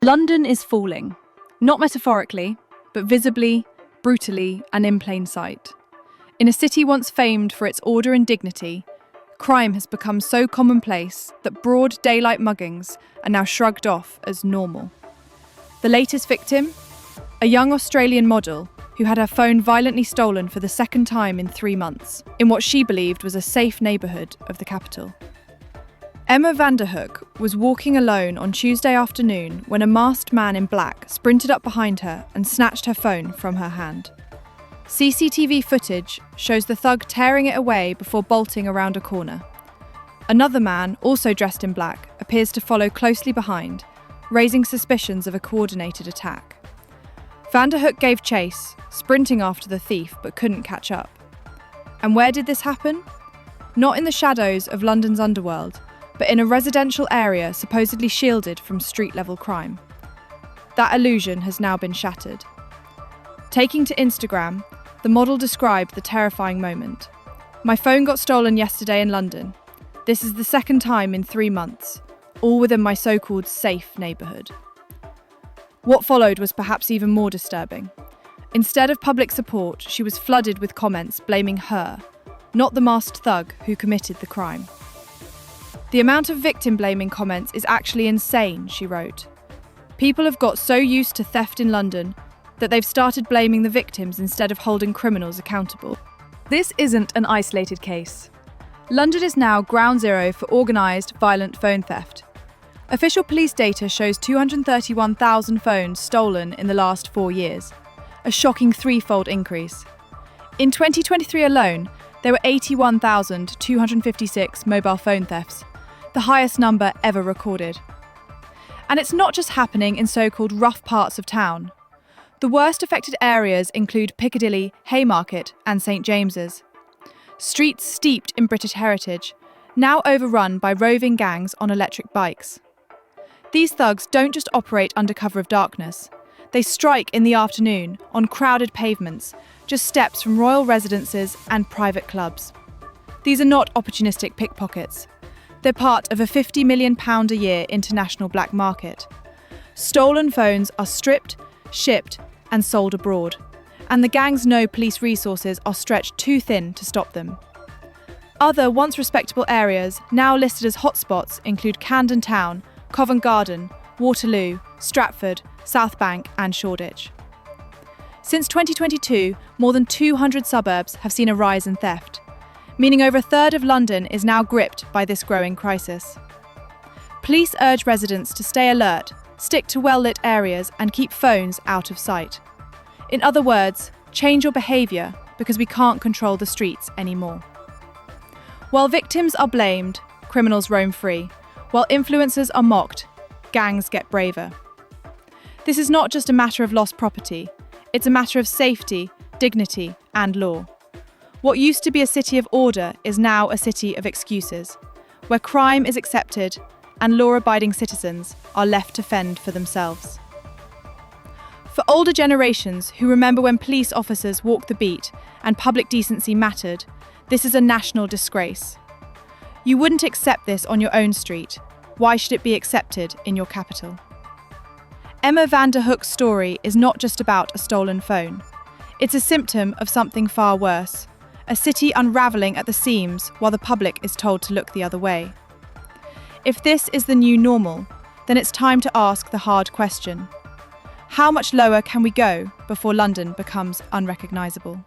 London is falling, not metaphorically, but visibly, brutally, and in plain sight. In a city once famed for its order and dignity, crime has become so commonplace that broad daylight muggings are now shrugged off as normal. The latest victim? A young Australian model who had her phone violently stolen for the second time in 3 months, in what she believed was a safe neighbourhood of the capital. Emma Vanderhoek was walking alone on Tuesday afternoon when a masked man in black sprinted up behind her and snatched her phone from her hand. CCTV footage shows the thug tearing it away before bolting around a corner. Another man, also dressed in black, appears to follow closely behind, raising suspicions of a coordinated attack. Vanderhoek gave chase, sprinting after the thief but couldn't catch up. And where did this happen? Not in the shadows of London's underworld, but in a residential area supposedly shielded from street-level crime. That illusion has now been shattered. Taking to Instagram, the model described the terrifying moment. "My phone got stolen yesterday in London. This is the second time in 3 months, all within my so-called safe neighbourhood." What followed was perhaps even more disturbing. Instead of public support, she was flooded with comments blaming her, not the masked thug who committed the crime. "The amount of victim-blaming comments is actually insane," she wrote. "People have got so used to theft in London that they've started blaming the victims instead of holding criminals accountable." This isn't an isolated case. London is now ground zero for organised, violent phone theft. Official police data shows 231,000 phones stolen in the last 4 years, a shocking threefold increase. In 2023 alone, there were 81,256 mobile phone thefts, the highest number ever recorded. And it's not just happening in so-called rough parts of town. The worst affected areas include Piccadilly, Haymarket, and St James's. Streets steeped in British heritage, now overrun by roving gangs on electric bikes. These thugs don't just operate under cover of darkness. They strike in the afternoon on crowded pavements, just steps from royal residences and private clubs. These are not opportunistic pickpockets. They're part of a £50 million a year international black market. Stolen phones are stripped, shipped, and sold abroad, and the gangs know police resources are stretched too thin to stop them. Other once respectable areas, now listed as hotspots, include Camden Town, Covent Garden, Waterloo, Stratford, South Bank, and Shoreditch. Since 2022, more than 200 suburbs have seen a rise in theft, meaning over a third of London is now gripped by this growing crisis. Police urge residents to stay alert, stick to well-lit areas, and keep phones out of sight. In other words, change your behaviour because we can't control the streets anymore. While victims are blamed, criminals roam free. While influencers are mocked, gangs get braver. This is not just a matter of lost property, it's a matter of safety, dignity, and law. What used to be a city of order is now a city of excuses, where crime is accepted and law-abiding citizens are left to fend for themselves. For older generations who remember when police officers walked the beat and public decency mattered, this is a national disgrace. You wouldn't accept this on your own street. Why should it be accepted in your capital? Emma Vanderhoek's story is not just about a stolen phone. It's a symptom of something far worse, a city unravelling at the seams while the public is told to look the other way. If this is the new normal, then it's time to ask the hard question. How much lower can we go before London becomes unrecognisable?